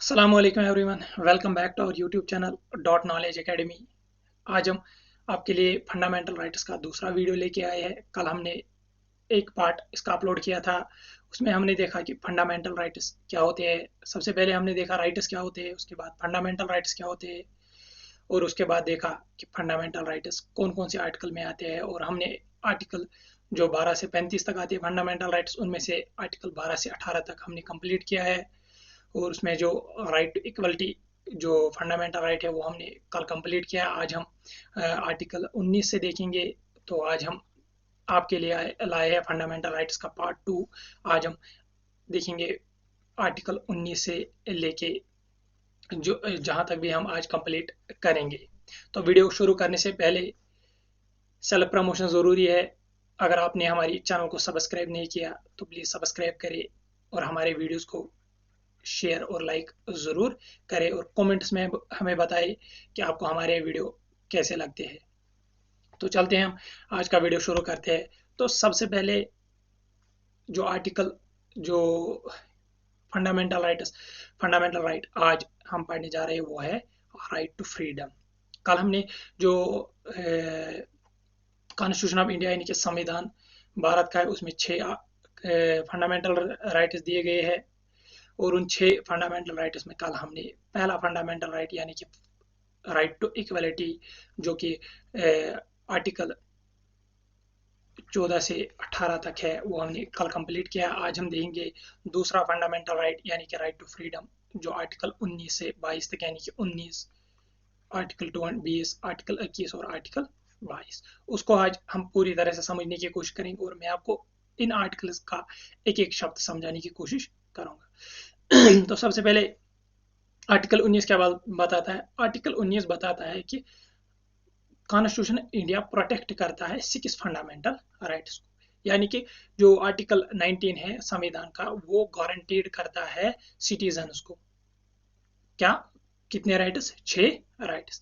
अस्सलामुअलैकुम everyone, welcome back to our YouTube channel dot knowledge academy. आज हम आपके लिए फंडामेंटल राइट्स का दूसरा वीडियो लेके आए हैं। कल हमने एक पार्ट इसका अपलोड किया था, उसमें हमने देखा कि फंडामेंटल राइट्स क्या होते हैं। सबसे पहले हमने देखा राइट्स क्या होते हैं, उसके बाद फंडामेंटल राइट्स क्या होते हैं, और उसके बाद देखा कि फंडामेंटल राइट्स कौन कौन से आर्टिकल में आते हैं। और हमने आर्टिकल जो 12 से 35 तक आती है फंडामेंटल राइट्स, उनमें से आर्टिकल 12 से 18 तक हमने कंप्लीट किया है। और उसमें जो राइट टू इक्वलिटी जो फंडामेंटल राइट है वो हमने कल कंप्लीट किया। आज हम आर्टिकल 19 से देखेंगे। तो आज हम आपके लिए लाए हैं फंडामेंटल राइट्स का पार्ट 2। आज हम देखेंगे आर्टिकल 19 से लेके जो जहाँ तक भी हम आज कंप्लीट करेंगे। तो वीडियो शुरू करने से पहले सेल्फ प्रमोशन ज़रूरी है। अगर आपने हमारी चैनल को सब्सक्राइब नहीं किया तो प्लीज़ सब्सक्राइब करें और हमारे वीडियोस को शेयर और लाइक ज़रूर करें, और कमेंट्स में हमें बताएं कि आपको हमारे वीडियो कैसे लगते हैं। तो चलते हैं, हम आज का वीडियो शुरू करते हैं। तो सबसे पहले जो आर्टिकल जो फंडामेंटल राइट आज हम पढ़ने जा रहे हैं वो है राइट टू फ्रीडम। कल हमने जो कॉन्स्टिट्यूशन ऑफ इंडिया यानी कि संविधान भारत का है, उसमें 6 फंडामेंटल राइट्स दिए गए हैं। और उन 6 फंडामेंटल राइट्स में कल हमने पहला फंडामेंटल राइट यानी कि राइट टू इक्वलिटी, जो कि आर्टिकल 14 से 18 तक है, वो हमने कल कंप्लीट किया। आज हम देखेंगे दूसरा फंडामेंटल राइट यानी कि राइट टू फ्रीडम, जो आर्टिकल 19 से 22 तक यानी कि 19, आर्टिकल 20, आर्टिकल 21 और आर्टिकल 22, उसको आज हम पूरी तरह से समझने की कोशिश करेंगे। और मैं आपको इन आर्टिकल्स का एक एक शब्द समझाने की कोशिश करूंगा। तो सबसे पहले आर्टिकल 19 क्या बताता है। आर्टिकल 19 बताता है कि कॉन्स्टिट्यूशन इंडिया प्रोटेक्ट करता है 6 फंडामेंटल राइट्स को, यानी कि जो आर्टिकल 19 है संविधान का, वो गारंटीड करता है सिटीजन्स को क्या, कितने राइट्स, 6 राइट्स।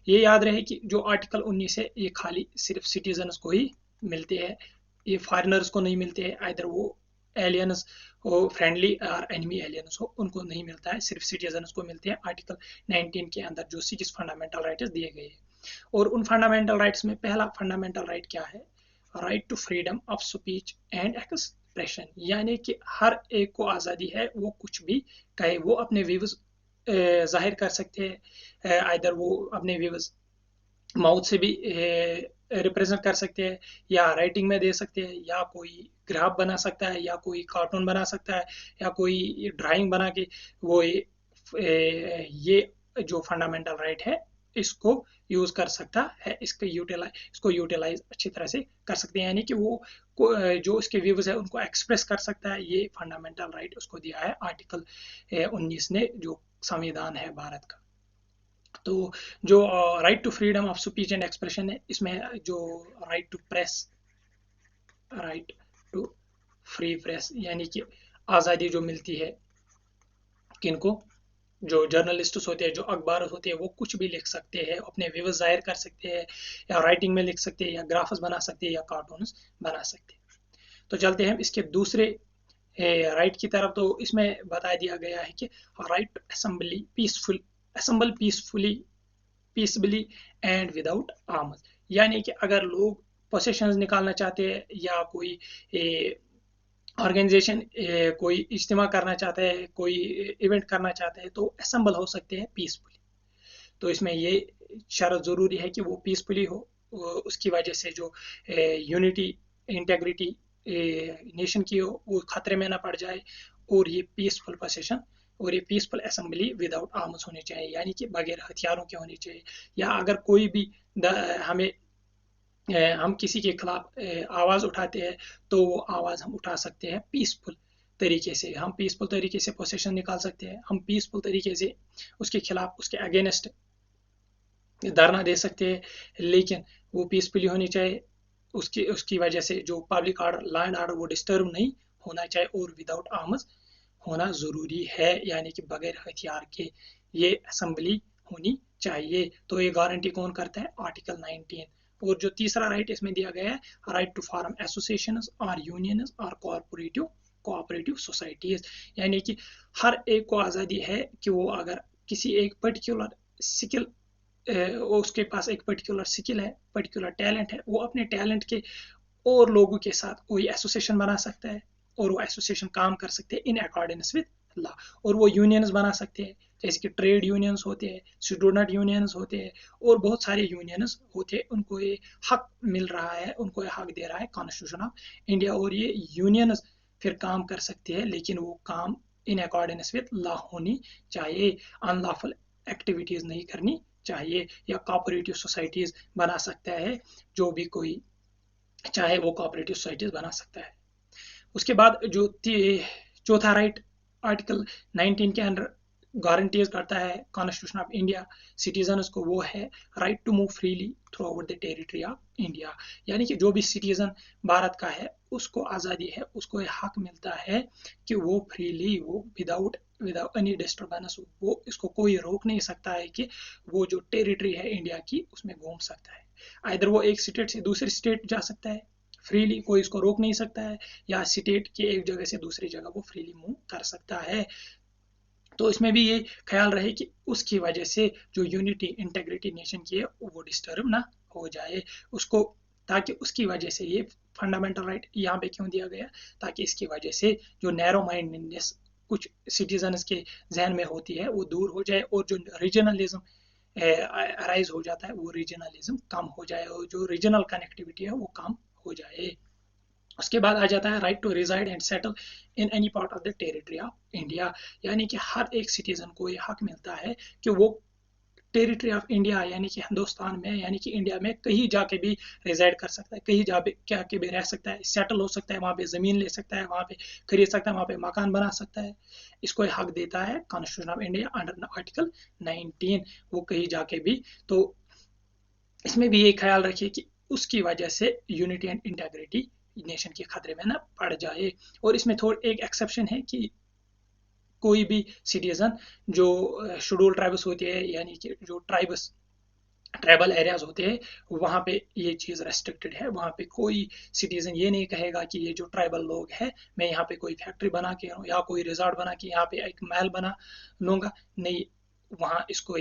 ये याद रहे कि जो आर्टिकल 19 है ये खाली सिर्फ सिटीजन्स को ही मिलते हैं, ये फॉरेनर्स को नहीं मिलते हैं। आइदर वो एलियंस हो, फ्रेंडली और एनिमी एलियंस हो, उनको नहीं मिलता है, सिर्फ सिटीजन्स को मिलते हैं। आर्टिकल 19 के अंदर जो 6 फंडामेंटल राइट्स दिए गए हैं। और उन फंडामेंटल राइट्स में पहला फंडामेंटल राइट क्या है, right to freedom of speech and expression, यानी कि हर एक को आज़ादी है, वो कुछ भी कहे, वो अपने व्यूज जाहिर कर सकते हैं। आइदर वो अपने व्यूज माउथ से भी रिप्रेजेंट कर सकते हैं, या राइटिंग में दे सकते हैं, या कोई ग्राफ बना सकता है, या कोई कार्टून बना सकता है, या कोई ड्राइंग बना के वो ये जो फंडामेंटल राइट है इसको यूज कर सकता है, इसको यूटिलाइज अच्छी तरह से कर सकते हैं, यानी कि वो जो इसके व्यूज है उनको एक्सप्रेस कर सकता है। ये फंडामेंटल राइट उसको दिया है आर्टिकल 19 ने, जो संविधान है भारत का। तो जो right to freedom of speech and expression है, इसमें जो right to press, right to free press, यानी कि आज़ादी जो मिलती है किनको, जो जर्नलिस्ट्स होते हैं, जो अखबार होते हैं, वो कुछ भी लिख सकते हैं, अपने व्यूज जाहिर कर सकते हैं, या राइटिंग में लिख सकते हैं, या ग्राफ्स बना सकते हैं, या कार्टून्स बना सकते हैं। तो चलते हैं इसके दूसरे राइट की तरफ। तो इसमें बता दिया गया है कि right to assemble peacefully and without arms, यानी कि अगर लोग पोसेशंस निकालना चाहते हैं, या कोई ऑर्गेनाइजेशन कोई इज्तिमा करना चाहता है, कोई इवेंट करना चाहता है, तो असेंबल हो सकते हैं पीसफुली। तो इसमें ये शर्त ज़रूरी है कि वो पीसफुली हो, उसकी वजह से जो यूनिटी इंटेग्रिटी नेशन की हो वो खतरे में ना पड़ जाए। और ये पीसफुल पोसेशन और ये पीसफुल असेंबली विदाउट आर्म्स होनी चाहिए, यानी कि बगैर हथियारों के होनी चाहिए। या अगर कोई भी हमें हम किसी के खिलाफ आवाज़ उठाते हैं, तो वो आवाज़ हम उठा सकते हैं पीसफुल तरीके से। हम पीसफुल तरीके से पोसेशन निकाल सकते हैं, हम पीसफुल तरीके से उसके खिलाफ, उसके अगेंस्ट धरना दे सकते हैं, लेकिन वो पीसफुली होनी चाहिए। उसकी उसकी वजह से जो public order, law and order, वो डिस्टर्ब नहीं होना चाहिए, और विदाउट आर्म्स होना ज़रूरी है, यानी कि बगैर हथियार के ये असेंबली होनी चाहिए। तो ये गारंटी कौन करता है, आर्टिकल 19। और जो तीसरा राइट इसमें दिया गया है, राइट टू फॉर्म एसोसिएशन और यूनियन और कॉर्पोरेटिव कोऑपरेटिव सोसाइटीज, यानी कि हर एक को आज़ादी है कि वो अगर किसी एक पर्टिकुलर स्किल, उसके पास एक पर्टिकुलर स्किल है, पर्टिकुलर टैलेंट है, वो अपने टैलेंट के और लोगों के साथ कोई एसोसिएशन बना सकता है और वो एसोसिएशन काम कर सकते हैं इन अकॉर्डेंस विद लॉ, और वो यूनियंस बना सकते हैं जैसे कि ट्रेड यूनियंस होते हैं, स्टूडेंट यूनियंस होते हैं और बहुत सारे यूनियंस होते हैं। उनको ये हक मिल रहा है, उनको ये हक दे रहा है कॉन्स्टिट्यूशन ऑफ इंडिया, और ये यूनियंस फिर काम कर सकते हैं, लेकिन वो काम इन अकॉर्डेंस विद लॉ होनी चाहिए, अनलॉफुल एक्टिविटीज नहीं करनी चाहिए, या कोऑपरेटिव सोसाइटीज बना सकता है जो भी कोई चाहे वो कोऑपरेटिव सोसाइटीज बना सकता है। उसके बाद जो चौथा राइट आर्टिकल 19 के अंडर गारंटीज करता है कॉन्स्टिट्यूशन ऑफ इंडिया सिटीजन को, वो है right to move freely throughout the territory of India, यानी कि जो भी सिटीजन भारत का है उसको आज़ादी है, उसको यह हक मिलता है कि वो फ्रीली, वो विदाउट विदाउट एनी डिस्टर्बेंस, वो इसको कोई रोक नहीं सकता है कि वो जो टेरिटरी है इंडिया की उसमें घूम सकता है। आइदर वो एक स्टेट से दूसरी स्टेट जा सकता है फ्रीली, कोई इसको रोक नहीं सकता है, या स्टेट के एक जगह से दूसरी जगह वो फ्रीली मूव कर सकता है। तो इसमें भी ये ख्याल रहे कि उसकी वजह से जो यूनिटी इंटेग्रिटी नेशन की है वो डिस्टर्ब ना हो जाए उसको, ताकि उसकी वजह से ये फंडामेंटल राइट यहाँ पे क्यों दिया गया, ताकि इसकी वजह से जो नैरो माइंडेडनेस कुछ सिटीजन्स के जहन में होती है वो दूर हो जाए, और जो रीजनलिज्म अराइज हो जाता है वो रीजनलिज्म कम हो जाए, और जो रीजनल कनेक्टिविटी है वो कम हो जाए। उसके बाद आ जाता है right to reside and settle in any part of the territory of India, यानी कि हर एक सिटीजन को ये हक मिलता है कि वो टेरिटरी ऑफ इंडिया यानी कि हिंदुस्तान में, यानी कि इंडिया में कहीं जाके भी रिजाइड कर सकता है, कहीं जाके भी रह सकता है, सेटल हो सकता है, वहाँ पे ज़मीन ले सकता है, वहाँ पे खरीद सकता है, वहाँ पे मकान बना सकता है। इसको हक देता है constitution of India under article 19, वो कहीं जाके भी। तो इसमें भी ये ख्याल रखिए कि उसकी वजह से यूनिटी एंड इंटेग्रिटी नेशन के खतरे में ना पड़ जाए। और इसमें थोड़ी एक एक्सेप्शन है कि कोई भी सिटीजन जो शेड्यूल ट्राइब्स होते हैं, यानी कि जो ट्राइबल एरियाज होते हैं, वहाँ पे ये चीज़ रेस्ट्रिक्टेड है, वहाँ पे कोई सिटीजन ये नहीं कहेगा कि ये जो ट्राइबल लोग हैं मैं यहाँ पे कोई फैक्ट्री बना के या कोई रिजॉर्ट बना के यहाँ पे एक महल बना लूँगा, नहीं, वहाँ इसको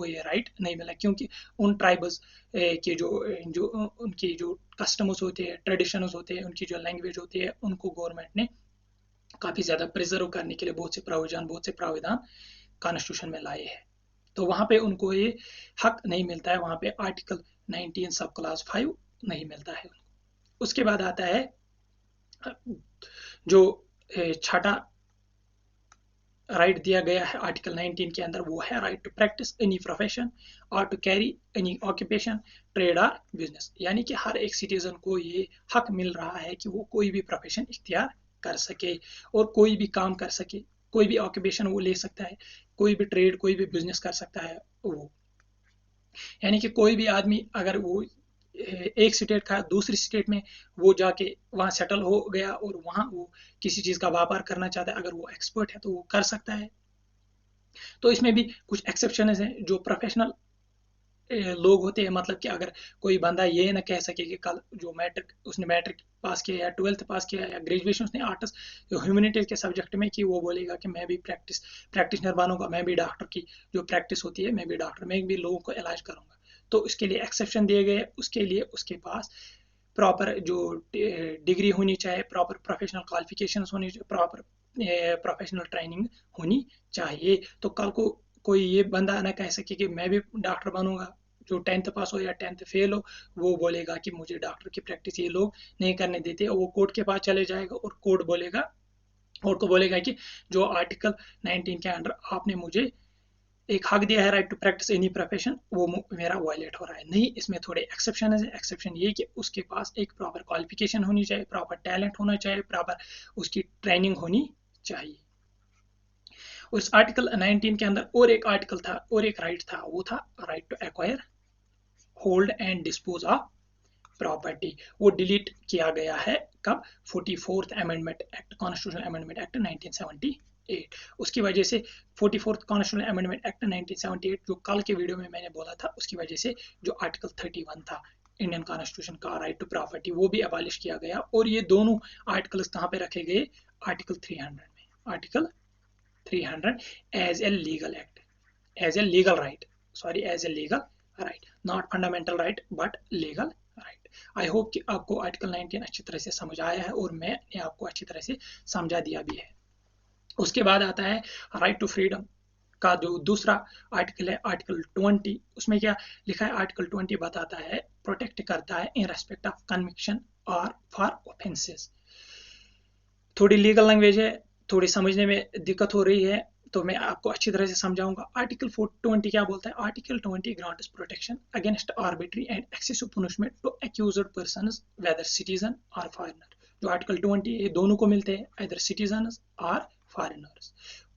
ये राइट नहीं मिला, क्योंकि उन ट्राइबल्स के जो जो उनकी जो कस्टम्स होते हैं, ट्रेडिशंस होते हैं, उनकी जो लैंग्वेज होती है, उनको गवर्नमेंट ने काफ़ी ज़्यादा प्रिजर्व करने के लिए बहुत से प्रावधान कॉन्स्टिट्यूशन में लाए हैं। तो वहाँ पे उनको ये हक नहीं मिलता है, वहाँ पे आर्टिकल 19 सब क्लास 5 नहीं मिलता है उनको। उसके बाद आता है जो छठा राइट दिया गया है आर्टिकल 19 के अंदर, वो है right to practise any profession और to carry any occupation, trade और बिजनेस, यानी कि हर एक सिटीजन को ये हक मिल रहा है कि वो कोई भी प्रोफेशन इख्तियार कर सके और कोई भी काम कर सके, कोई भी ऑक्यूपेशन वो ले सकता है, कोई भी ट्रेड, कोई भी बिजनेस कर सकता है वो, यानी कि कोई भी आदमी अगर वो एक स्टेट का दूसरी स्टेट में वो जाके वहाँ सेटल हो गया और वहाँ वो किसी चीज़ का व्यापार करना चाहता है, अगर वो एक्सपर्ट है तो वो कर सकता है। तो इसमें भी कुछ एक्सेप्शन हैं, जो प्रोफेशनल लोग होते हैं, मतलब कि अगर कोई बंदा ये ना कह सके कि कल जो मैट्रिक पास किया या 12th पास किया या ग्रेजुएशन उसने आर्ट्स ह्यूमैनिटीज के सब्जेक्ट में की, वो बोलेगा कि मैं भी प्रैक्टिशनर बनूंगा, मैं भी डॉक्टर की जो प्रैक्टिस होती है, मैं भी डॉक्टर, मैं भी लोगों को इलाज करूंगा। तो उसके लिए एक्सेप्शन दिए गए, उसके लिए उसके पास प्रॉपर जो डिग्री होनी चाहिए, प्रॉपर प्रोफेशनल क्वालिफिकेशंस होनी चाहिए, प्रॉपर प्रोफेशनल ट्रेनिंग होनी चाहिए। तो कल को कोई ये बंदा ना कह सके कि मैं भी डॉक्टर बनूंगा, जो 10th पास हो या 10th फेल हो, वो बोलेगा कि मुझे डॉक्टर की प्रैक्टिस ये लोग नहीं करने देते, और वो कोर्ट के पास चले जाएगा और कोर्ट को बोलेगा कि जो आर्टिकल 19 के अंडर आपने मुझे एक हक दिया है right to practise any profession, वो मेरा वायलेट हो रहा है। नहीं, इसमें थोड़े एक्सेप्शन है। एक्सेप्शन ये कि उसके पास एक प्रॉपर क्वालिफिकेशन होनी चाहिए, प्रॉपर टैलेंट होना चाहिए, प्रॉपर उसकी ट्रेनिंग होनी चाहिए। और इस आर्टिकल 19 के अंदर और एक आर्टिकल था और एक राइट था, वो था right to acquire, hold and dispose of property. वो डिलीट किया गया है कब, 44th amendment act, constitutional amendment act 1978। उसकी वजह से 44th कॉन्स्टिट्यूशनल अमेंडमेंट एक्ट 1978 जो कल के वीडियो में मैंने बोला था, उसकी वजह से जो आर्टिकल 31 था इंडियन कॉन्स्टिट्यूशन का राइट टू प्रॉपर्टी, वो भी अबॉलिश किया गया। और ये दोनों आर्टिकल्स कहाँ पे रखे गए? आर्टिकल 300 में। Article 300 as a legal act, as a legal right, sorry as a legal right, not fundamental right but legal right. I hope कि आपको आर्टिकल 19 अच्छी तरह से समझ आया है और मैंने आपको अच्छी तरह से समझा दिया भी है। उसके बाद आता है राइट टू फ्रीडम का जो दूसरा आर्टिकल है, आर्टिकल 20। उसमें क्या लिखा है? आर्टिकल 20 बताता है, प्रोटेक्ट करता है इन रेस्पेक्ट ऑफ कन्विक्शन और फॉर ऑफेंसेस। थोड़ी लीगल लैंग्वेज है, थोड़ी समझने में दिक्कत हो रही है, तो मैं आपको अच्छी तरह से समझाऊंगा। आर्टिकल 20 क्या बोलता है? Article 20 grants protection against arbitrary and excessive punishment to accused persons whether citizen और फॉरेनर। जो आर्टिकल 20 ये दोनों को मिलते हैं, इधर सिटीजन और फॉरेनर्स।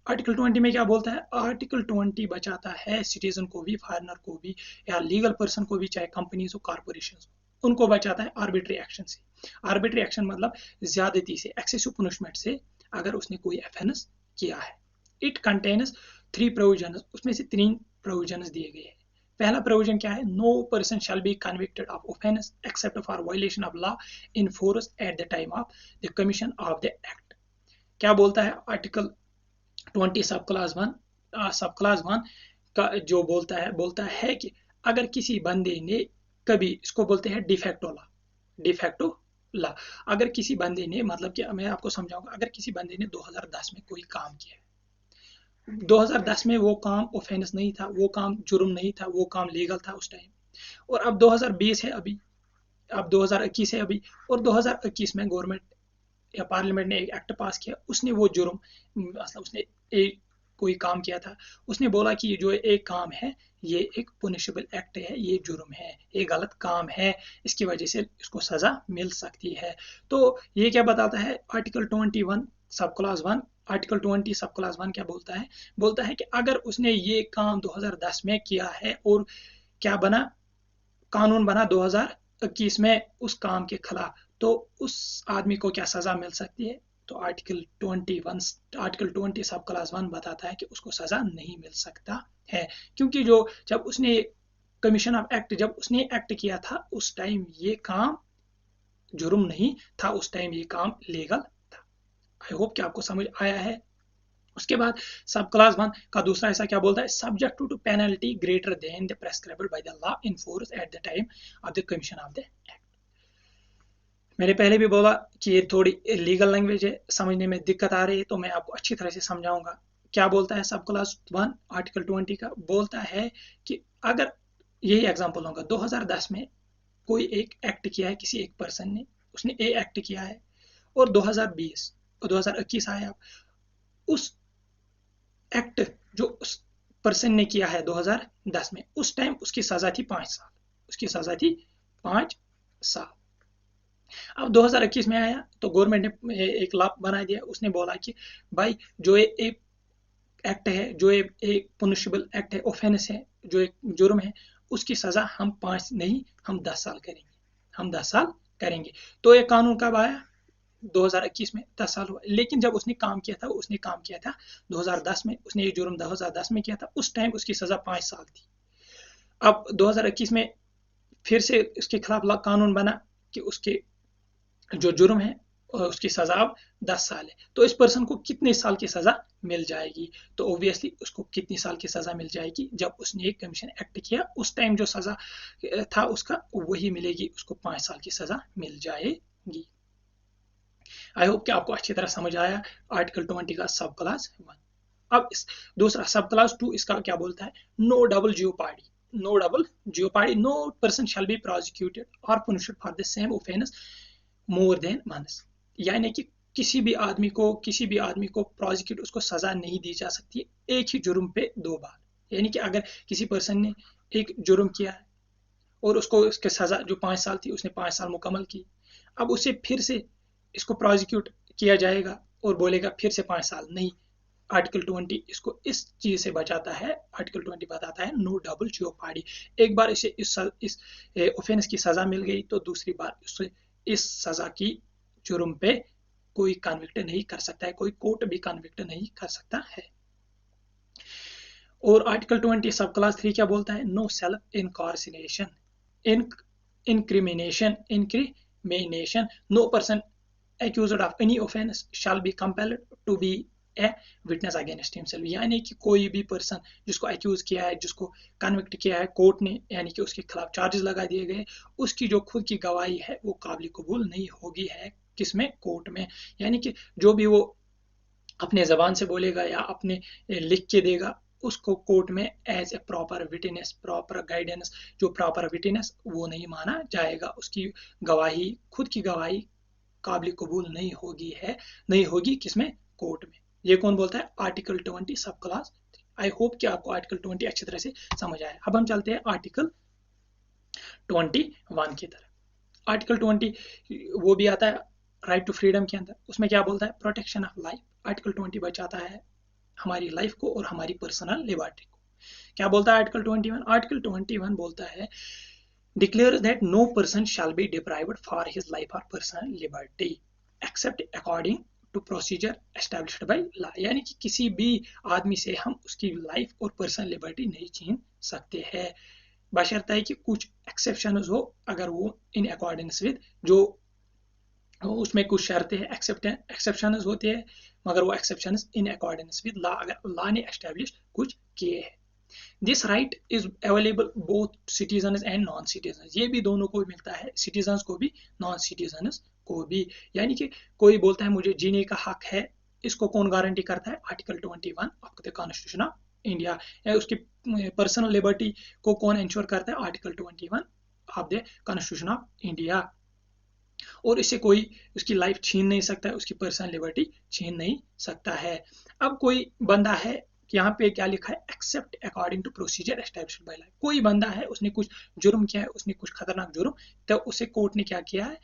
आर्टिकल 20 में क्या बोलता है? आर्टिकल 20 बचाता है सिटीजन को भी, फॉरेनर को भी, या लीगल पर्सन को भी, चाहे कंपनीज हो, कॉर्पोरेशन, उनको बचाता है आर्बिट्री एक्शन से। आर्बिट्री एक्शन मतलब ज्यादती से, एक्सेसिव पनिशमेंट से, अगर उसने कोई ऑफेंस किया है। इट कंटेन्स 3 प्रोविजन, उसमें से 3 प्रोविजन दिए गए हैं। पहला प्रोविजन क्या है? No person shall be convicted of offence except for violation of law in force at the time of the commission of the act. क्या बोलता है आर्टिकल 20 सब क्लास 1 का जो बोलता है कि अगर किसी बंदे ने कभी, इसको बोलते हैं डिफेक्टो लॉ। अगर किसी बंदे ने, मतलब कि मैं आपको समझाऊंगा, अगर किसी बंदे ने 2010 में कोई काम किया है, 2010 में वो काम ऑफेंस नहीं था, वो काम जुर्म नहीं था, वो काम लीगल था उस टाइम, और अब 2020 है अभी, अब 2021 है अभी, और 2021 में गवर्नमेंट या पार्लियामेंट ने एक एक्ट पास किया, उसने वो जुर्म, मतलब उसने एक कोई काम किया था, उसने बोला कि जो एक काम है ये एक पुनिशेबल एक्ट है, ये जुर्म है, ये गलत काम है, इसकी वजह से इसको सजा मिल सकती है। तो ये क्या बताता है? आर्टिकल 21 सब क्लास 1, आर्टिकल 20 सब क्लास 1 क्या बोलता है कि अगर उसने ये काम 2010 में किया है और क्या बना, कानून बना 2021 में उस काम के खिलाफ, तो उस आदमी को क्या सजा मिल सकती है? तो आर्टिकल 20 सब क्लास 1 बताता है कि उसको सजा नहीं मिल सकता है, क्योंकि जो जब उसने कमीशन ऑफ एक्ट, जब उसने एक्ट किया था उस टाइम ये काम जुर्म नहीं था, उस टाइम ये काम लीगल था। आई होप कि आपको समझ आया है। उसके बाद सब क्लास 1 का दूसरा हिस्सा क्या बोलता है? Subject to penalty greater than the prescribed by the law in force at the time of the commission of the act. मैंने पहले भी बोला कि ये थोड़ी लीगल लैंग्वेज है, समझने में दिक्कत आ रही है, तो मैं आपको अच्छी तरह से समझाऊंगा। क्या बोलता है सब क्लास 1 आर्टिकल 20 का? बोलता है कि अगर, यही एग्जांपल होगा, 2010 में कोई एक एक्ट किया है किसी एक पर्सन ने, उसने ए एक्ट किया है, और 2020 और 2021 आया, उस एक्ट जो उस पर्सन ने किया है 2010 में, उस टाइम उसकी सजा थी 5 साल, उसकी सजा थी 5 साल। अब 2021 में आया तो गवर्नमेंट ने एक लॉ बना दिया, उसने बोला कि भाई जो एक एक्ट है, जो एक पुनिशेबल एक्ट है, ऑफेंस है, जो एक जुर्म है, उसकी सजा हम 5 नहीं, हम 10 साल करेंगे, हम 10 साल करेंगे। तो ये कानून कब आया? 2021 में, 10 साल हुआ। लेकिन जब उसने काम किया था, उसने काम किया था 2010 में, उसने ये जुर्म 2010 में किया था, उस टाइम उसकी सजा 5 साल थी। अब 2021 में फिर से उसके खिलाफ कानून बना कि उसके जो जुर्म है और उसकी सजा अब 10 साल है, तो इस पर्सन को कितने साल की सजा मिल जाएगी? तो ऑब्वियसली उसको कितनी साल की सजा मिल जाएगी? जब उसने एक कमीशन एक्ट किया उस टाइम जो सजा था उसका, वही मिलेगी, उसको 5 साल की सजा मिल जाएगी। आई होप कि आपको अच्छी तरह समझ आया आर्टिकल 20 का सब क्लास 1। अब इस दूसरा सब क्लास 2 इसका क्या बोलता है? No double jeopardy, no double jeopardy, no person shall be prosecuted और punished for the same offence more than once. यानी कि किसी भी आदमी को प्रोसिक्यूट, उसको सजा नहीं दी जा सकती एक ही जुर्म पे 2 बार। यानी कि अगर किसी पर्सन ने एक जुर्म किया है और उसको उसके सजा जो 5 साल थी, उसने 5 साल मुकम्मल की, अब उसे फिर से इसको प्रोसिक्यूट किया जाएगा और बोलेगा फिर से 5 साल नहीं। आर्टिकल 20 इसको इस चीज से बचाता है। आर्टिकल 20 बताता है नो डबल जियोपार्डी। एक बार इसे इस ऑफेंस की सजा मिल गई तो दूसरी बार उसे इस सजा की जुर्म पे कोई कन्विक्ट नहीं कर सकता है, कोई कोर्ट भी कन्विक्ट नहीं कर सकता है। और आर्टिकल 20 सब क्लास 3 क्या बोलता है? No self इनकॉर्सिनेशन, in incrimination, no person accused of any offense shall be compelled to be a witness against himself, यानी कि कोई भी पर्सन जिसको एक्यूज किया है, जिसको कन्विक्ट किया है कोर्ट ने, यानी कि उसके खिलाफ चार्जेस लगा दिए गए, उसकी जो खुद की गवाही है वो काबिल कबूल नहीं होगी है किसमें, कोर्ट में। यानी कि जो भी वो अपने जबान से बोलेगा या अपने लिख के देगा, उसको कोर्ट में as a proper witness, proper guidance, जो प्रॉपर विटनेस वो नहीं माना जाएगा, उसकी गवाही, खुद की गवाही काबिल कबूल नहीं होगी है, नहीं होगी किसमें, कोर्ट में। ये कौन बोलता है, आर्टिकल 20 सब क्लास। आई होप कि आपको आर्टिकल 20 अच्छी तरह से समझ आया। अब हम चलते हैं आर्टिकल 21 की तरफ। आर्टिकल 20 वो भी आता है राइट टू फ्रीडम के अंदर। उसमें क्या बोलता है, प्रोटेक्शन ऑफ लाइफ। आर्टिकल 20 बचाता है हमारी लाइफ को और हमारी पर्सनल लिबर्टी को। क्या बोलता है आर्टिकल 21? आर्टिकल 21 बोलता है declare that no person shall be deprived for his life और personal liberty except according to procedure established by law, यानी कि किसी भी आदमी से हम उसकी लाइफ और पर्सनल लिबर्टी नहीं छीन सकते हैं, बशर्ते है कि कुछ एक्सेप्शंस हो, अगर वो इन अकॉर्डेंस विद, जो उसमें कुछ शर्तें हैं, एक्सेप्शंस होते हैं, मगर वो exceptions in accordance with law, अगर लॉ ने एस्टैब्लिश कुछ किए हैं। This right is available both citizens and non citizens, ये भी दोनों को मिलता है, सिटीजन्स को भी, नॉन सिटीजन्स को भी। यानी कि कोई बोलता है मुझे जीने का हक है, इसको कौन गारंटी करता है, article 21 of the constitution of India. या उसकी पर्सनल लिबर्टी को कौन इंश्योर करता है, article 21 of the constitution of India. और इससे कोई उसकी लाइफ छीन नहीं सकता है, उसकी पर्सनल लिबर्टी छीन नहीं सकता है। अब कोई बंदा है, यहाँ पे क्या लिखा है, except according to procedure established by law. कोई बंदा है, उसने कुछ जुर्म किया है, उसने कुछ खतरनाक जुर्म, तो उसे कोर्ट ने क्या किया है,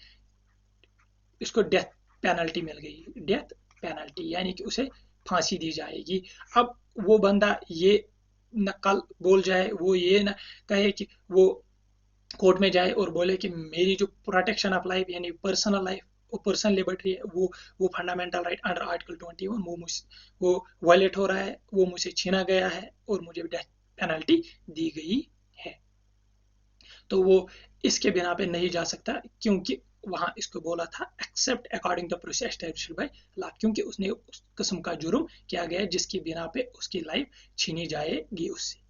इसको डेथ पेनल्टी मिल गई, डेथ पेनल्टी, यानी कि उसे फांसी दी जाएगी। अब वो बंदा ये न कल बोल जाए, वो ये न कहे कि वो कोर्ट में जाए और बोले कि मेरी जो प्रोटेक्शन ऑफ लाइफ यानी पर्सनल लाइफ, वो पर्सनल लिबर्टी है, वो फंडामेंटल राइट अंडर आर्टिकल 21 वो वायलेट हो रहा है, वो मुझसे छीना गया है और मुझे डेथ पेनल्टी दी गई है, तो वो इसके बिना पे नहीं जा सकता, क्योंकि वहां इसको बोला था except according to procedure established by law, क्योंकि उसने उस किस्म का जुर्म किया गया है जिसकी बिना पे उसकी लाइफ छीनी जाएगी उससे।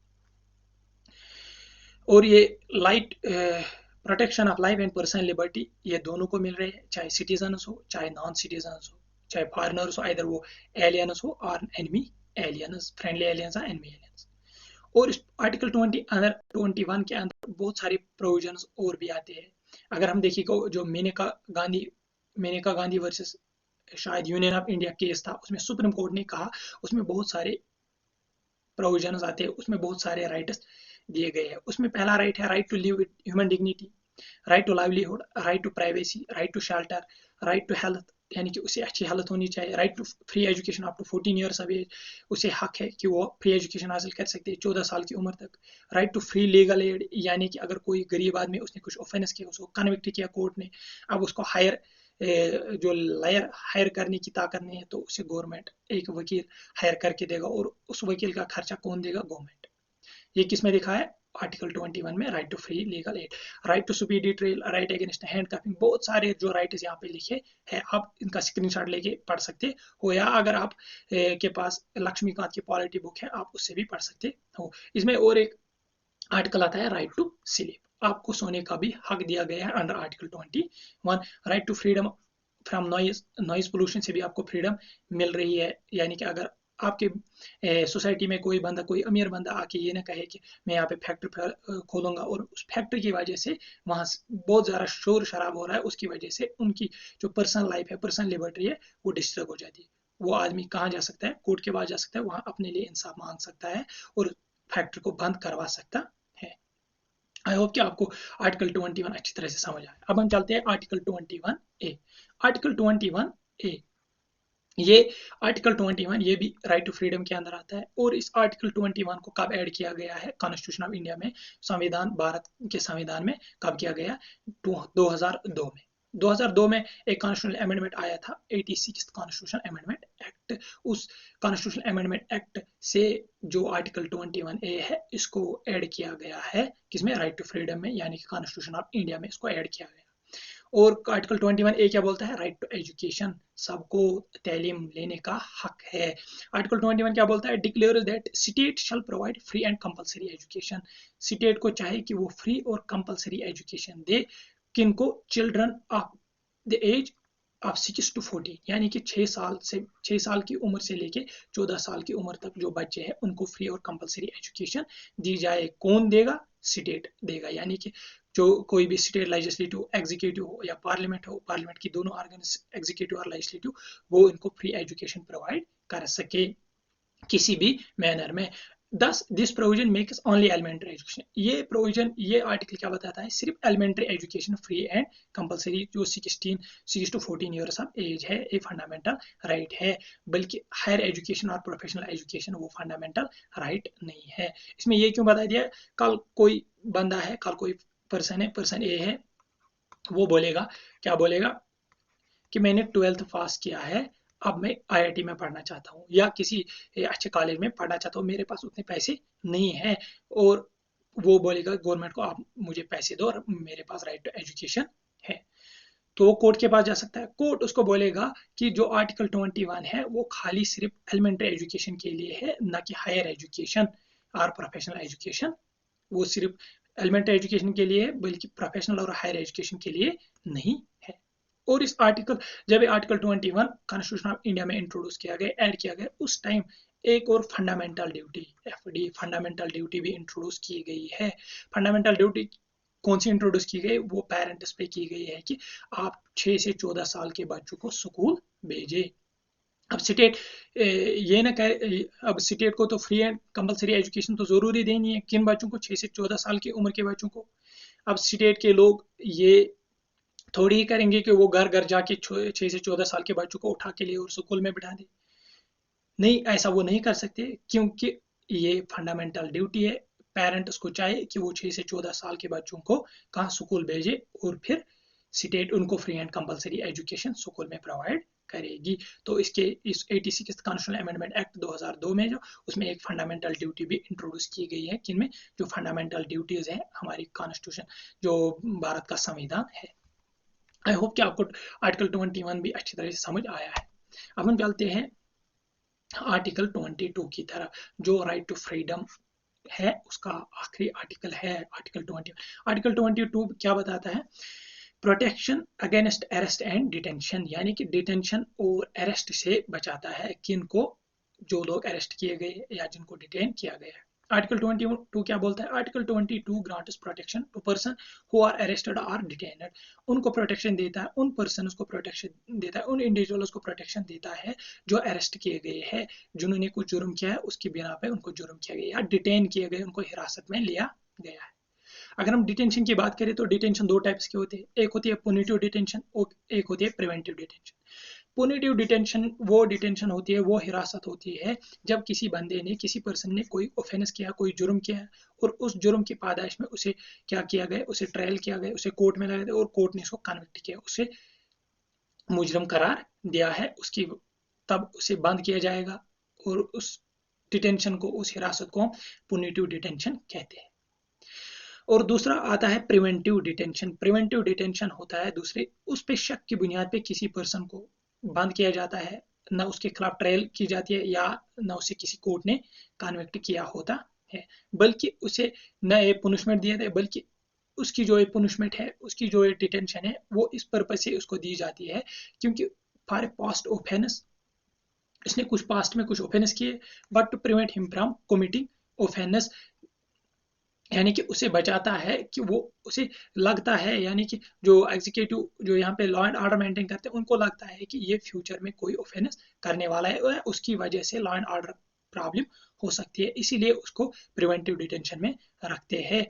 और ये light protection of life and personal liberty ये दोनों को मिल रहे हैं, चाहे सिटीजन्स हो चाहे नॉन सिटीजन्स हो, चाहे फॉरेनर्स हो, आइदर वो एलियंस हो और एनिमी एलियंस, फ्रेंडली एलियंस या एनिमी एलियंस। और इस आर्टिकल 21 के अंदर बहुत सारे प्रोविजंस और भी आते हैं। अगर हम देखिएगा जो मेनका गांधी वर्सेस शायद यूनियन ऑफ इंडिया केस था, उसमें सुप्रीम कोर्ट ने कहा, उसमें बहुत सारे प्रोविजंस आते हैं, उसमें बहुत सारे राइट्स दिए गए हैं। उसमें पहला राइट है right to live with human dignity, right to livelihood, right to privacy, right to shelter, right to health, यानी कि उसे अच्छी हेल्थ होनी चाहिए, right to free education up to 14 years of age, उसे हक है कि वो फ्री एजुकेशन हासिल कर सकते हैं 14 साल की उम्र तक, right to free legal aid, यानी कि अगर कोई गरीब आदमी उसने कुछ ऑफेंस किया, उसको कन्विक्ट किया कोर्ट ने, अब उसको जो लॉयर हायर करने की ताकत नहीं है, तो उसे गवर्नमेंट एक वकील हायर करके देगा, और उस वकील का खर्चा कौन देगा, गवर्नमेंट। ये किसमें लिखा है, आर्टिकल 21 में, right to free legal aid, right to speedy trial, right against handcuffing, बहुत सारे जो राइट्स यहाँ पे लिखे हैं, आप इनका स्क्रीनशॉट लेके पढ़ सकते हो, या अगर आप के पास लक्ष्मीकांत की पॉलिटी बुक है आप उससे भी पढ़ सकते हो। इसमें और एक आर्टिकल आता है राइट टू स्लीप, आपको सोने का भी हक दिया गया है under article 21। Right to freedom from noise pollution से भी आपको फ्रीडम मिल रही है, यानी कि अगर आपके सोसाइटी में कोई अमीर बंदा आके ये ना कहे कि मैं यहाँ पे फैक्ट्री खोलूंगा और उस फैक्ट्री की वजह से वहाँ बहुत ज़्यादा शोर शराब हो रहा है, उसकी वजह से उनकी जो पर्सनल लाइफ है, पर्सनल लिबर्टी है, वो डिस्टर्ब हो जाती है। वो आदमी कहाँ जा सकता है, कोर्ट के पास जा सकता है, वहाँ अपने लिए इंसाफ मांग सकता है और फैक्ट्री को बंद करवा सकता है। आई होप कि आपको आर्टिकल 21 अच्छी तरह से समझ आया। अब हम चलते हैं आर्टिकल 21A। आर्टिकल 21A ये आर्टिकल 21 ये भी राइट टू फ्रीडम के अंदर आता है, और इस आर्टिकल 21 को कब ऐड किया गया है कॉन्स्टिट्यूशन ऑफ इंडिया में, संविधान, भारत के संविधान में कब किया गया, 2002 में। 2002 में एक कॉन्स्टिट्यूशनल अमेंडमेंट आया था, 86 कॉन्स्टिट्यूशन अमेंडमेंट एक्ट। उस कॉन्स्टिट्यूशनल अमेंडमेंट एक्ट से जो आर्टिकल 21A है इसको ऐड किया गया है किसमें, राइट टू फ्रीडम में, यानी कि कॉन्स्टिट्यूशन ऑफ इंडिया में इसको ऐड किया गया। और आर्टिकल 21A क्या बोलता है, राइट टू एजुकेशन, सबको तालीम लेने का हक है। आर्टिकल 21 क्या बोलता है, declare that state shall provide free and compulsory education, state को चाहे कि वो फ्री और कंपलसरी एजुकेशन दे, किनको, children of the age of 6 to 14, यानी कि 6 साल की उम्र से लेके 14 साल की उम्र तक जो बच्चे हैं उनको फ्री और कंपलसरी एजुकेशन दी जाए। कौन देगा, स्टेट देगा, यानी कि जो कोई भी स्टेट लेजिस्लेटिव एग्जीक्यूटिव हो या पार्लियामेंट हो, पार्लियामेंट की दोनों ऑर्गन एग्जीक्यूटिव और लेजिस्लेटिव, वो इनको फ्री एजुकेशन प्रोवाइड कर सके किसी भी मैनर में। Thus this provision makes only elementary education, ये प्रोविजन, ये आर्टिकल क्या बताता है, सिर्फ elementary education free and compulsory जो 6 to 14 ईयर्स ऑफ एज है, ये फंडामेंटल राइट है, बल्कि हायर एजुकेशन और प्रोफेशनल एजुकेशन वो फंडामेंटल राइट नहीं है। इसमें ये क्यों बता दिया, कल कोई बंदा है, कल कोई पर्सन है, पर्सन ए है, वो बोलेगा, क्या बोलेगा कि मैंने 12th पास किया है, अब मैं आईआईटी में पढ़ना चाहता हूँ या किसी अच्छे कॉलेज में पढ़ना चाहता हूँ, मेरे पास उतने पैसे नहीं है, और वो बोलेगा गवर्नमेंट को, आप मुझे पैसे दो और मेरे पास राइट टू एजुकेशन है, तो वो कोर्ट के पास जा सकता है। कोर्ट उसको बोलेगा कि जो आर्टिकल 21 है वो खाली सिर्फ एलिमेंट्री एजुकेशन के लिए है, ना कि हायर एजुकेशन और प्रोफेशनल एजुकेशन, वो सिर्फ एलिमेंट्री एजुकेशन के लिए, बल्कि प्रोफेशनल और हायर एजुकेशन के लिए नहीं है। और इस आर्टिकल, जब ये आर्टिकल 21 कॉन्स्टिट्यूशन ऑफ इंडिया में इंट्रोड्यूस किया गया, ऐड किया गया, उस टाइम एक और fundamental duty, FD fundamental duty भी इंट्रोड्यूस की गई है। फंडामेंटल ड्यूटी कौन सी इंट्रोड्यूस की गई, वो पेरेंट्स पे की गई है कि आप 6 से 14 साल के बच्चों को स्कूल भेजे। अब स्टेट ये ना कहे, अब स्टेट को तो फ्री एंड कंपलसरी एजुकेशन तो जरूरी देनी है, किन बच्चों को, 6 से 14 साल की उम्र के बच्चों को। अब स्टेट के लोग ये थोड़ी ही करेंगे कि वो घर घर जाके 6 से 14 साल के बच्चों को उठा के लिए और स्कूल में बिठा दे, नहीं, ऐसा वो नहीं कर सकते, क्योंकि ये फंडामेंटल ड्यूटी है। पेरेंट्स को चाहे कि वो 6 से 14 साल के बच्चों को कहाँ स्कूल भेजे, और फिर स्टेट उनको free and compulsory education school में प्रोवाइड करेगी। तो इसके इस 86 कॉन्स्टिट्यूशनल अमेंडमेंट एक्ट 2002 में जो, उसमें एक फंडामेंटल ड्यूटी भी इंट्रोड्यूस की गई है, किनमें, जो फंडामेंटल ड्यूटीज है हमारी कॉन्स्टिट्यूशन, जो भारत का संविधान है। आई होप कि आपको आर्टिकल 21 भी अच्छी तरह से समझ आया है। अब हम चलते हैं आर्टिकल 22 की तरफ, जो राइट टू फ्रीडम है, उसका आखिरी आर्टिकल है आर्टिकल 20। आर्टिकल 22 क्या बताता है, protection against arrest and detention, यानी कि डिटेंशन और अरेस्ट से बचाता है, किनको, जो लोग अरेस्ट किए गए या जिनको डिटेन किया गया है। आर्टिकल 22 क्या बोलता है, article 22 grants protection to person who are arrested और डिटेन्ड, उनको प्रोटेक्शन देता है, उन पर्सन को प्रोटेक्शन देता है, उन इंडिविजुअल्स को प्रोटेक्शन देता है जो अरेस्ट किए गए हैं, जिन्होंने कुछ जुर्म किया है, उसकी बिना पे उनको जुर्म किया गया या डिटेन किए गए, उनको हिरासत में लिया गया है। अगर हम डिटेंशन की बात करें तो डिटेंशन दो टाइप्स के होते हैं, एक होती है पुनिटिव डिटेंशन और एक होती है प्रिवेंटिव डिटेंशन। पुनिटिव डिटेंशन वो डिटेंशन होती है, वो हिरासत होती है जब किसी बंदे ने, किसी पर्सन ने कोई ऑफेंस किया, कोई जुर्म किया, और उस जुर्म की पादाश में उसे क्या किया गया, उसे ट्रायल किया गया, उसे कोर्ट में लाया गया और कोर्ट ने उसको कन्विक्ट किया, उसे मुजरम करार दिया है, उसकी तब उसे बंद किया जाएगा, और उस डिटेंशन को, उस हिरासत को पुनिटिव डिटेंशन कहते हैं। और दूसरा आता है प्रिवेंटिव डिटेंशन। प्रिवेंटिव डिटेंशन होता है दूसरे, उस पे शक की बुनियाद पे किसी पर्सन को बंद किया जाता है, ना उसके खिलाफ ट्रायल की जाती है या ना उसे किसी कोर्ट ने कन्विक्ट किया होता है, बल्कि उसे न एक पुनिशमेंट दिया जाता है, बल्कि उसकी जो एक पुनिशमेंट है, उसकी जो एक डिटेंशन है, वो इस पर्पज से उसको दी जाती है क्योंकि फॉर ए पास्ट ऑफेंस, इसने कुछ पास्ट में कुछ ऑफेंस किए, but to prevent him from committing offence, यानी कि उसे बचाता है कि वो, उसे लगता है, यानी कि जो एग्जीक्यूटिव, जो यहाँ पे लॉ एंड ऑर्डर मेंटेन करते हैं, उनको लगता है कि ये फ्यूचर में कोई ऑफेंस करने वाला है, उसकी वजह से लॉ एंड ऑर्डर प्रॉब्लम हो सकती है, इसीलिए उसको प्रिवेंटिव डिटेंशन में रखते हैं,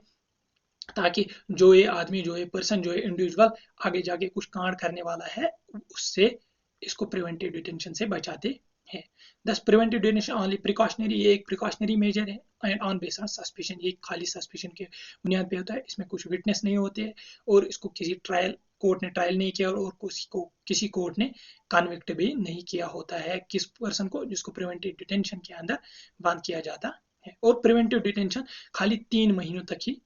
ताकि जो ये आदमी, जो ये पर्सन, जो ये इंडिविजुअल आगे जाके कुछ कांड करने वाला है, उससे इसको प्रिवेंटिव डिटेंशन से बचाते हैं। दस प्रिवेंटिव डिटेंशन ओनली प्रिकॉशनरी, ये एक प्रिकॉशनरी मेजर है, and on base on suspicion, ये खाली सस्पिशन के बुनियाद पे होता है, इसमें कुछ विटनेस नहीं होते हैं, और इसको किसी ट्रायल, कोर्ट ने ट्रायल नहीं किया, और किसी कोर्ट ने कन्विक्ट भी नहीं किया होता है किस पर्सन को, जिसको प्रिवेंटिव डिटेंशन के अंदर बंद किया जाता है। और प्रिवेंटिव डिटेंशन खाली 3 महीनों तक ही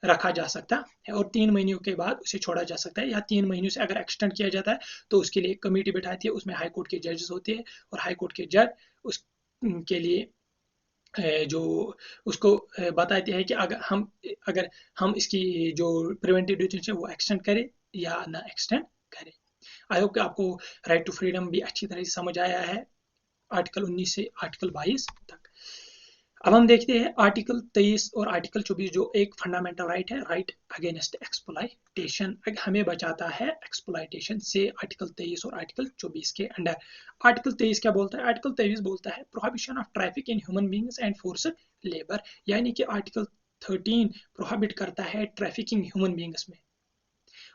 रखा जा सकता है और 3 महीनों के बाद उसे छोड़ा जा सकता है, या 3 महीनों से अगर एक्सटेंड किया जाता है तो उसके लिए एक कमेटी बैठाती है, उसमें हाई कोर्ट के जजेस होते हैं और हाई कोर्ट के जज उसके लिए जो उसको बताते हैं कि अगर हम इसकी जो प्रिवेंटिव डिटेंशन वो एक्सटेंड करें या ना एक्सटेंड करें। आई होप कि आपको राइट टू फ्रीडम भी अच्छी तरह से समझ आया है आर्टिकल 19 से आर्टिकल 22 तक। अब हम देखते हैं आर्टिकल 23 और आर्टिकल 24 जो एक फंडामेंटल राइट है, राइट अगेंस्ट एक्सप्लॉइटेशन, हमें बचाता है एक्सप्लॉइटेशन से आर्टिकल 23 और आर्टिकल 24 के अंडर। आर्टिकल 23 क्या बोलता है? आर्टिकल 23 बोलता है prohibition of traffic in human beings and forced labour, यानी कि आर्टिकल 13 प्रोहिबिट करता है ट्रैफिकिंग ह्यूमन बींग्स में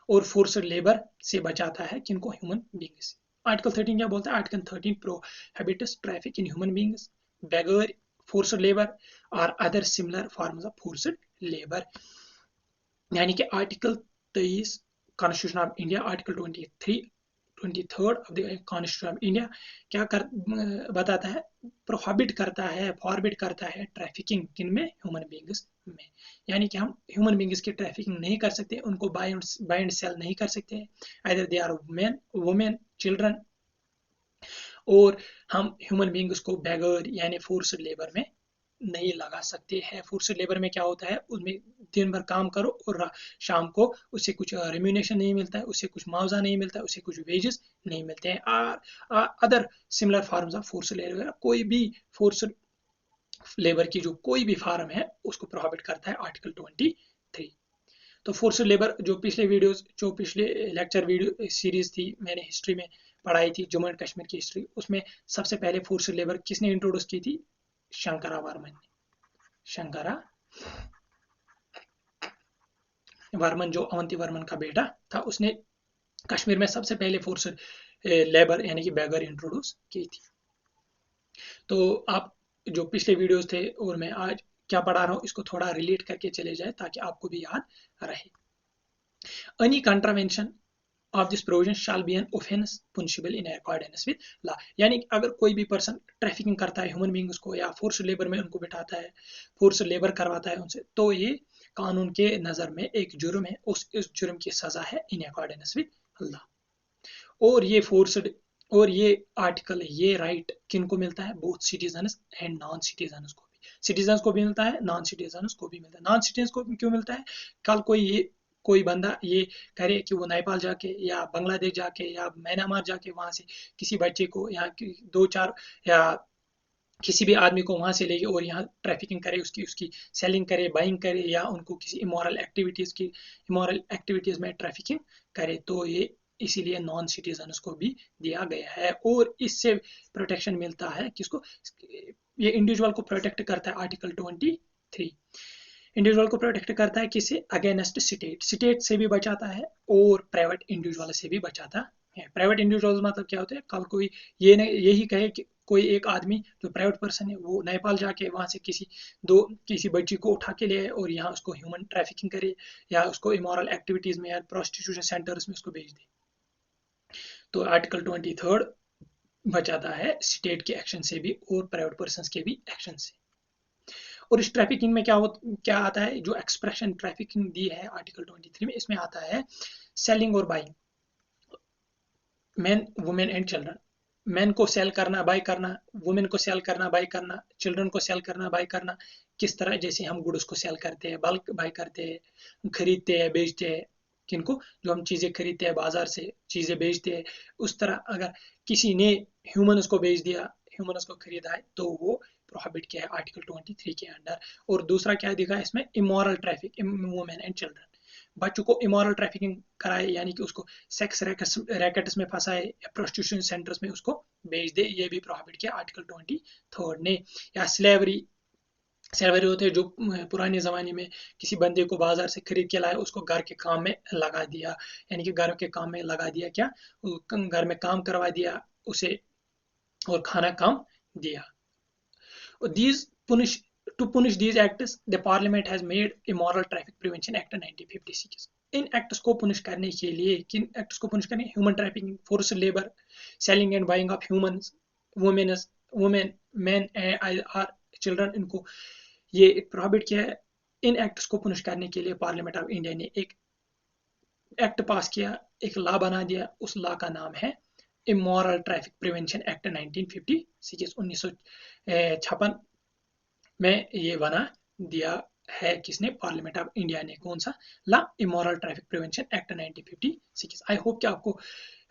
और फोर्स्ड लेबर से बचाता है किनको? Human beings. आर्टिकल 13 क्या बोलता है? Article 13 prohibits traffic in human beings, beggar, forced labor or other similar forms of forced labor। यानी कि article 23 constitution of India, article 23rd of the constitution of India क्या बताता है? प्रोहिबिट करता है, फॉरबिट करता है ट्रैफिकिंग किन में? ह्यूमन बींग्स में। यानी कि हम ह्यूमन बींग्स की ट्रैफिकिंग नहीं कर सकते, उनको बाय एंड सेल नहीं कर सकते, either they are man, women, children, और हम ह्यूमन बींग्स को बेगर यानी फोर्स्ड लेबर में नहीं लगा सकते हैं। फोर्स्ड लेबर में क्या होता है? उसमें दिन भर काम करो और शाम को उसे कुछ रेम्यूनेशन नहीं मिलता है, उसे कुछ मुआवजा नहीं मिलता है, उसे कुछ वेजेस नहीं मिलते हैं। Other similar forms of forced labour, कोई भी फोर्स्ड लेबर की जो कोई भी फॉर्म है उसको प्रोहिबिट करता है आर्टिकल 23। तो फोर्स्ड लेबर जो पिछले लेक्चर वीडियो सीरीज थी, मैंने हिस्ट्री में पढ़ाई थी, जम्मू एंड कश्मीर की हिस्ट्री, उसमें सबसे पहले फोर्स्ड लेबर किसने इंट्रोड्यूस की थी? शंकरा वर्मन ने। शंकरा वर्मन जो अवंती वर्मन का बेटा था, उसने कश्मीर में सबसे पहले फोर्स्ड लेबर यानी कि बेगर इंट्रोड्यूस की थी। तो आप जो पिछले वीडियोस थे और मैं आज क्या पढ़ा रहा हूँ इसको थोड़ा रिलेट करके चले जाए ताकि आपको भी याद रहे। Any contravention of this provision shall be an offense punishable in accordance with law। यानी अगर कोई भी पर्सन ट्रैफिकिंग करता है ह्यूमन बींग्स को या फोर्स लेबर में उनको बिठाता है, फोर्स लेबर करवाता है उनसे, तो ये कानून के नज़र में एक जुर्म है, इस जुर्म की सजा है इन अकॉर्डेंस विद लॉ। और ये आर्टिकल, ये राइट किनको मिलता है? Both citizens and non citizens को भी। सिटीजन्स को भी मिलता है, नॉन सिटीजन्स को भी मिलता है। नॉन सिटीजन्स को क्यों मिलता है? कल कोई बंदा ये करे कि वो नेपाल जाके या बांग्लादेश जाके या म्यांमार जाके वहां से किसी बच्चे को या 2-4 या किसी भी आदमी को वहां से लेके और यहाँ ट्रैफिकिंग करे, उसकी सेलिंग करे, बाइंग करे, या उनको किसी इमोरल एक्टिविटीज में ट्रैफिकिंग करे, तो ये इसीलिए नॉन सिटीजन्स को भी दिया गया है। और इससे प्रोटेक्शन मिलता है किसको? ये इंडिविजुअल को प्रोटेक्ट करता है आर्टिकल 23। इंडिविजुअल को प्रोटेक्ट करता है किसे? अगेंस्ट स्टेट से भी बचाता है और प्राइवेट इंडिविजुअल से भी बचाता है। प्राइवेट इंडिविजुअल मतलब क्या होता है? कल कोई यही कहे कि कोई एक आदमी जो प्राइवेट पर्सन है वो नेपाल जाके वहां से किसी बच्ची को उठा के ले आए और यहाँ उसको ह्यूमन ट्रैफिकिंग करे या उसको इमोरल एक्टिविटीज में या प्रोस्टिट्यूशन सेंटर्स में उसको भेज दे, तो आर्टिकल 23 बचाता है स्टेट के एक्शन से भी और प्राइवेट पर्सन के भी एक्शन से। और इस ट्रैफिकिंग में क्या आता है? जो एक्सप्रेशन ट्रैफिकिंग दी है आर्टिकल 23 में, इसमें आता है सेलिंग और buying, man, women and children. Man को सेल करना, बाय करना, वुमेन को सेल करना, बाय करना, चिल्ड्रन को सेल करना, बाय करना। किस तरह? जैसे हम गुड्स को सेल करते हैं, बल्क बाय करते हैं, खरीदते हैं, बेचते हैं, किनको? जो हम चीजें खरीदते हैं बाजार से, चीजें बेचते हैं, उस तरह अगर किसी ने ह्यूमन को बेच दिया, ह्यूमन को खरीदा है, तो वो प्रोहिबिट किया है आर्टिकल 23 के अंडर। और दूसरा क्या दिखा है इसमें? Immoral traffic, women and children. बच्चों को इमोरल ट्रैफिकिंग कराए यानी कि उसको सेक्स रैकेट्स में फंसाए या प्रोस्टिट्यूशन सेंटर्स में उसको बेच दे, ये भी प्रोहिबिट किया आर्टिकल 23 ने। या स्लेवरी होते हैं जो पुराने ज़माने में किसी बंदे को बाजार से खरीद के लाया, उसको घर के काम में लगा दिया, यानी कि घर के काम में लगा दिया, क्या घर में काम करवा दिया उसे और खाना काम दिया। These to punish these acts, the Parliament has made Immoral Traffic Prevention Act 1956। इन एक्ट्स को पुनिश करने के लिए, किन एक्ट्स को पुनिश करने? Human trafficking, forced labour, selling and buying of humans, women, man or children, इनको ये प्रोहिबिट किया है। इन एक्ट्स को पुनिश करने के लिए पार्लियामेंट ऑफ इंडिया ने एक एक्ट पास किया, एक लॉ बना दिया। उस लॉ का नाम है इमोरल ट्रैफिक प्रिवेंशन एक्ट 1956, 1956 में ये बना दिया है। किसने? पार्लियामेंट ऑफ इंडिया ने। कौन सा law? Immoral traffic prevention act 1956। आई होप कि आपको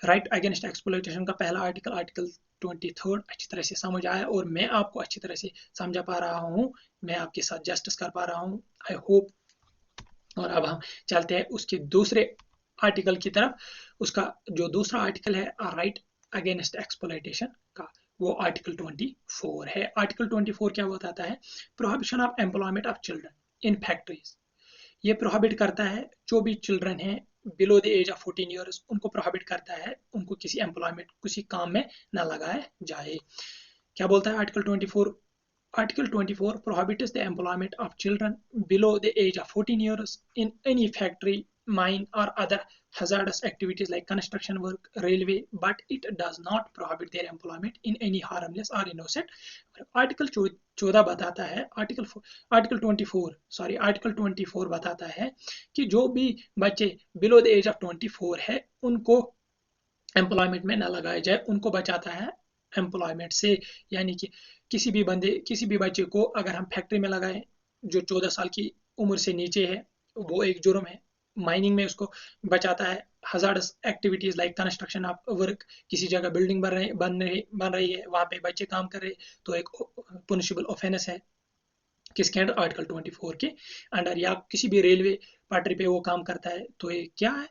राइट अगेंस्ट एक्सप्लॉयटेशन का पहला आर्टिकल, आर्टिकल 23 अच्छी तरह से समझ आया और मैं आपको अच्छी तरह से समझा पा रहा हूँ, मैं आपके साथ जस्टिस कर पा रहा हूँ, आई होप। और अब हम चलते हैं उसके दूसरे आर्टिकल की तरफ। उसका जो दूसरा आर्टिकल है राइट अगेंस्ट एक्सप्लॉयटेशन का, वो आर्टिकल 24 है। आर्टिकल 24 क्या बताता है? Prohibition of employment of children in factories. ये प्रोहिबिट करता है जो भी चिल्ड्रन हैं below the age of 14 years, उनको प्रोहिबिट करता है, उनको किसी एम्प्लॉयमेंट, किसी काम में न लगाया जाए। क्या बोलता है article 24? Article 24 prohibits the employment of children below the age of 14 years in any factory, mine, or other hazardous activities like construction work, railway, but it does not prohibit their employment in any harmless or innocent. Article 14 बताता है, article 24 बताता है कि जो भी बच्चे below the age of 24 है उनको एम्प्लॉयमेंट में न लगाया जाए, उनको बचाता है एम्प्लॉयमेंट से। यानी कि किसी भी बच्चे को अगर हम फैक्ट्री में लगाएं जो 14 साल की उम्र से नीचे है, वो एक जुर्म है। माइनिंग में उसको बचाता है। Hazardous activities like construction of work, किसी जगह बिल्डिंग बन रही है, वहां पे बच्चे काम कर रहे, तो एक पुनिशेबल ऑफेंस है। किसके अंडर? आर्टिकल 24 के अंडर। या किसी भी रेलवे पटरी पे वो काम करता है, तो ये क्या है?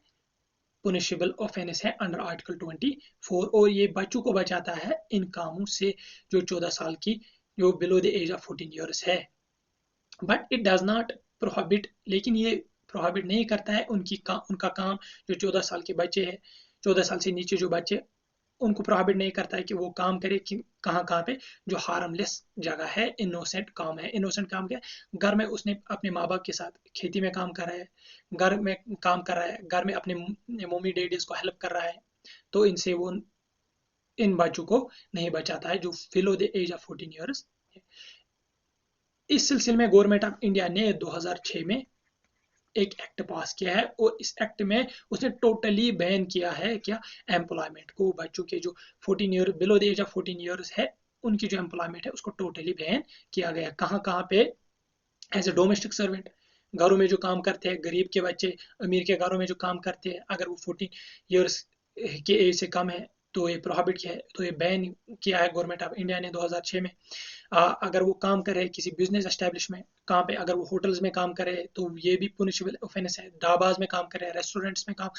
पुनिशेबल ऑफेंस है अंडर आर्टिकल 24। और ये बच्चों को बचाता है इन कामों से जो 14 साल की, जो below the age of 14 years है। But it does not prohibit, लेकिन ये प्रोहिबिट नहीं करता है उनका काम, जो 14 साल के बच्चे हैं, 14 साल से नीचे जो बच्चे, उनको प्रोहिबिट नहीं करता है कि वो काम करे कि कहाँ कहाँ पे, जो हार्मलेस जगह है, इनोसेंट काम है। इनोसेंट काम क्या है? घर में उसने अपने माँ बाप के साथ खेती में काम कर रहा है, घर में काम कर रहा है, घर में अपने मम्मी डैडीज को हेल्प कर रहा है, तो इनसे वो इन बच्चों को नहीं बचाता है जो below the age of 14 years. इस सिलसिले में गवर्नमेंट ऑफ इंडिया ने 2006 में एक एक्ट पास किया है और इस एक्ट में उसने टोटली बैन किया है क्या? एम्प्लॉयमेंट को। बच्चों के जो 14 year below the age of 14 years है, उनकी जो एम्प्लॉयमेंट है उसको टोटली बैन किया गया। कहाँ कहाँ पे? एज ए डोमेस्टिक सर्वेंट, घरों में जो काम करते हैं, गरीब के बच्चे अमीर के घरों में जो काम करते हैं, अगर वो 14 ईयर्स के एज से कम है तो ये प्रोहिबिट किया है, तो ये बैन किया है गवर्नमेंट ऑफ इंडिया ने 2006 में। अगर वो काम करे किसी बिजनेस एस्टेब्लिशमेंट कहाँ पे, अगर वो होटल्स में काम करे तो ये भी पुनिशेबल ऑफेंस है। ढाबाज में काम करे, रेस्टोरेंट्स में काम,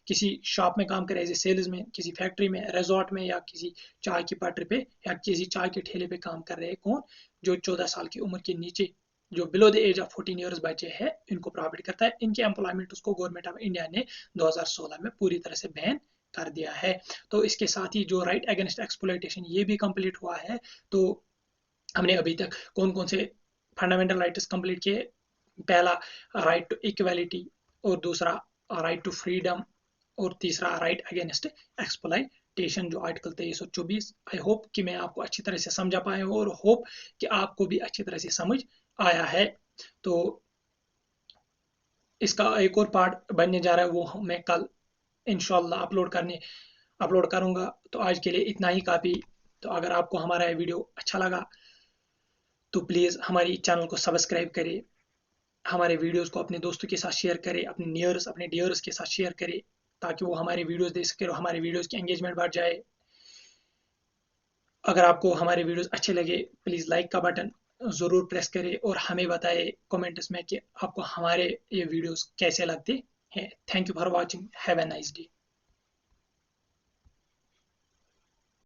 किसी शॉप में काम करे, एज ए सेल्स में, किसी फैक्ट्री में, रिजॉर्ट में, या किसी चाय की पटरी पे या किसी चाय के ठेले पे काम कर रहे हैं, कौन? जो 14 साल की उम्र के नीचे, जो below the age of 14 years बच्चे हैं, इनको प्रोहिबिट करता है। इनके एम्प्लॉयमेंट उसको गवर्नमेंट ऑफ इंडिया ने 2016 में पूरी तरह से बैन कर दिया है। तो इसके साथ ही जो राइट अगेंस्ट एक्सप्लॉयटेशन ये भी कंप्लीट हुआ है। तो हमने अभी तक कौन कौन से फंडामेंटल राइट्स कंप्लीट किए? पहला राइट टू इक्वालिटी, और दूसरा राइट टू फ्रीडम, और तीसरा राइट अगेंस्ट एक्सप्लॉयटेशन जो आर्टिकल 23 और 24। आई होप कि मैं आपको अच्छी तरह से समझा पाया हूँ और होप कि आपको भी अच्छी तरह से समझ आया है। तो इसका एक और पार्ट बनने जा रहा है, वो मैं कल इंशाल्लाह अपलोड करूंगा। तो आज के लिए इतना ही काफ़ी। तो अगर आपको हमारा ये वीडियो अच्छा लगा तो प्लीज़ हमारी चैनल को सब्सक्राइब करें, हमारे वीडियोस को अपने दोस्तों के साथ शेयर करें, अपने डियर्स के साथ शेयर करें, ताकि वो हमारे वीडियोस देख सके और हमारे वीडियोस की एंगेजमेंट बढ़ जाए। अगर आपको हमारे वीडियोस अच्छे लगे, प्लीज़ लाइक का बटन ज़रूर प्रेस करें और हमें बताएं कमेंट्स में कि आपको हमारे ये वीडियोस कैसे लगते हैं। Thank you for watching, have a nice day.